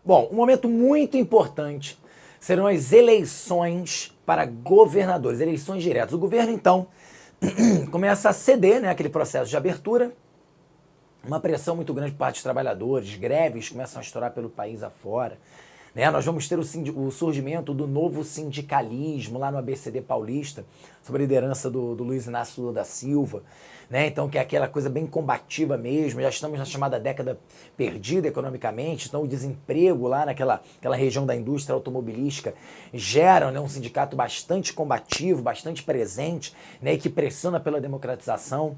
Bom, um momento muito importante serão as eleições para governadores, eleições diretas. O governo, então, começa a ceder, né, aquele processo de abertura, uma pressão muito grande por parte dos trabalhadores, greves começam a estourar pelo país afora. Né? Nós vamos ter o surgimento do novo sindicalismo lá no ABCD Paulista, sob a liderança do Luiz Inácio Lula da Silva, né? Então, que é aquela coisa bem combativa mesmo. Já estamos na chamada década perdida economicamente, então o desemprego lá naquela região da indústria automobilística gera, né, um sindicato bastante combativo, bastante presente, né, e que pressiona pela democratização.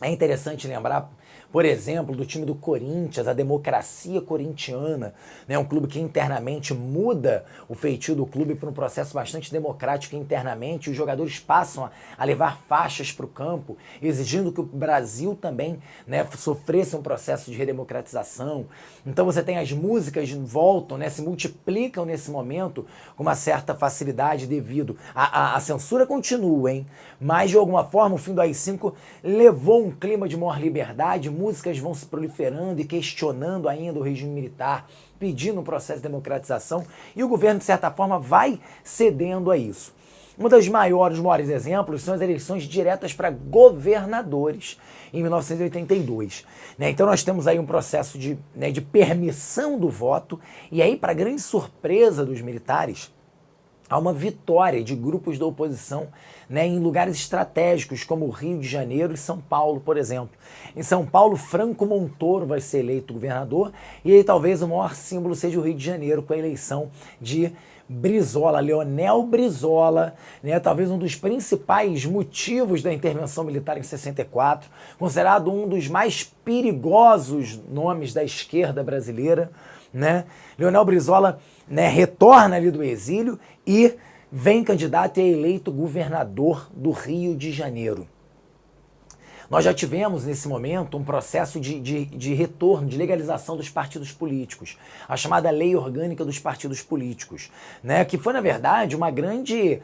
É interessante lembrar, por exemplo, do time do Corinthians, a democracia corintiana, né? Um clube que internamente muda o feitio do clube para um processo bastante democrático internamente. Os jogadores passam a levar faixas para o campo, exigindo que o Brasil também, né, sofresse um processo de redemocratização. Então você tem as músicas voltam, né, se multiplicam nesse momento com uma certa facilidade devido a censura continua, hein? Mas de alguma forma o fim do AI-5 levou um clima de maior liberdade, músicas vão se proliferando e questionando ainda o regime militar, pedindo um processo de democratização, e o governo, de certa forma, vai cedendo a isso. Um dos maiores exemplos são as eleições diretas para governadores em 1982. Né? Então nós temos aí um processo de permissão do voto, e aí, para grande surpresa dos militares, há uma vitória de grupos da oposição, né, em lugares estratégicos como o Rio de Janeiro e São Paulo, por exemplo. Em São Paulo, Franco Montoro vai ser eleito governador, e aí talvez o maior símbolo seja o Rio de Janeiro, com a eleição de Brizola, Leonel Brizola, né, talvez um dos principais motivos da intervenção militar em 64, considerado um dos mais perigosos nomes da esquerda brasileira, né? Leonel Brizola, né, retorna ali do exílio e vem candidato e é eleito governador do Rio de Janeiro. Nós já tivemos, nesse momento, um processo de retorno, de legalização dos partidos políticos, a chamada Lei Orgânica dos Partidos Políticos, né, que foi, na verdade, uma grande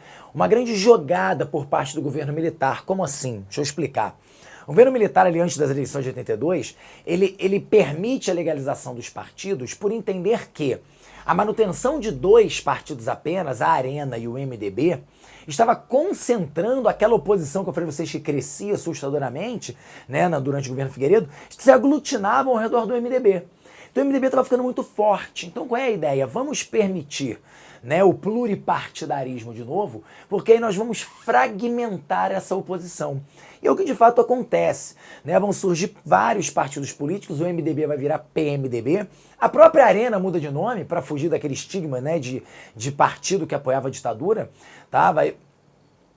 jogada por parte do governo militar. Como assim? Deixa eu explicar. O governo militar, ali antes das eleições de 82, ele permite a legalização dos partidos por entender que a manutenção de dois partidos apenas, a Arena e o MDB, estava concentrando aquela oposição que eu falei para vocês que crescia assustadoramente, né, durante o governo Figueiredo, se aglutinavam ao redor do MDB. Então o MDB estava ficando muito forte. Então qual é a ideia? Vamos permitir, né, o pluripartidarismo de novo, porque aí nós vamos fragmentar essa oposição. E é o que de fato acontece, né? Vão surgir vários partidos políticos, o MDB vai virar PMDB, a própria Arena muda de nome para fugir daquele estigma, né, de partido que apoiava a ditadura, tá?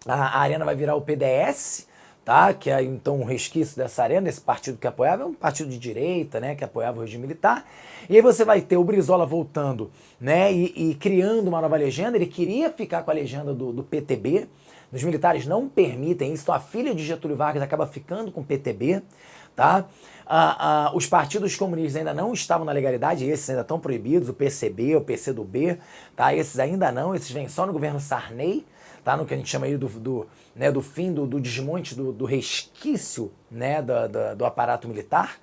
A Arena vai virar o PDS, tá? Que é então um resquício dessa Arena, esse partido que apoiava, é um partido de direita, né, que apoiava o regime militar. E aí você vai ter o Brizola voltando, né, e criando uma nova legenda. Ele queria ficar com a legenda do PTB, os militares não permitem isso, então a filha de Getúlio Vargas acaba ficando com o PTB, tá? Os partidos comunistas ainda não estavam na legalidade, esses ainda estão proibidos, o PCB, o PCdoB, tá? Esses ainda não, esses vêm só no governo Sarney, tá? No que a gente chama aí do fim do desmonte, do resquício, né, do aparato militar.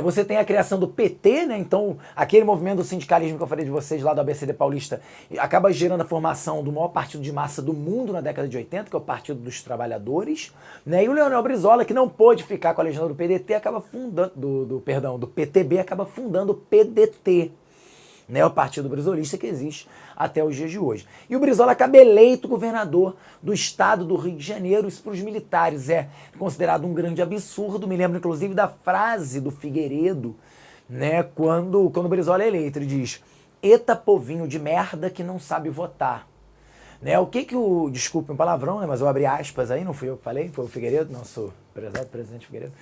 Você tem a criação do PT, né? Então aquele movimento do sindicalismo que eu falei de vocês lá do ABCD Paulista acaba gerando a formação do maior partido de massa do mundo na década de 80, que é o Partido dos Trabalhadores, né? E o Leonel Brizola, que não pôde ficar com a legenda do PDT, acaba fundando, do PTB, acaba fundando o PDT, né, o Partido Brizolista que existe até os dias de hoje. E o Brizola acaba eleito governador do estado do Rio de Janeiro. Isso para os militares é considerado um grande absurdo. Me lembro, inclusive, da frase do Figueiredo, né, quando o Brizola é eleito. Ele diz: "Eita povinho de merda que não sabe votar". Né, o que desculpe um palavrão, né, mas eu abri aspas aí, não fui eu que falei, foi o Figueiredo, nosso presidente Figueiredo.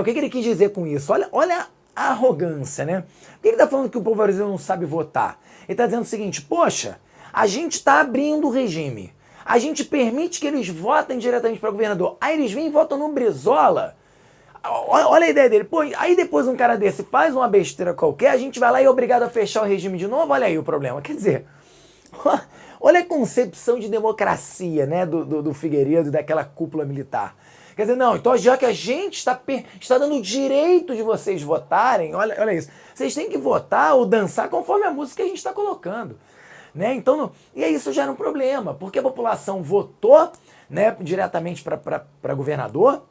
O que ele quis dizer com isso? Olha a arrogância, né? Por que ele está falando que o povo brasileiro não sabe votar? Ele está dizendo o seguinte: poxa, a gente está abrindo o regime, a gente permite que eles votem diretamente para governador, aí eles vêm e votam no Brizola. Olha a ideia dele. Pô, aí depois um cara desse faz uma besteira qualquer, a gente vai lá e é obrigado a fechar o regime de novo. Olha aí o problema. Quer dizer, Olha a concepção de democracia, né, do Figueiredo, daquela cúpula militar. Quer dizer, não, então já que a gente está dando o direito de vocês votarem, olha isso, vocês têm que votar ou dançar conforme a música que a gente está colocando. Né? Então, e aí isso gera um problema, porque a população votou, né, diretamente para governador,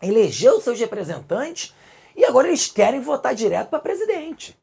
elegeu seus representantes, e agora eles querem votar direto para presidente.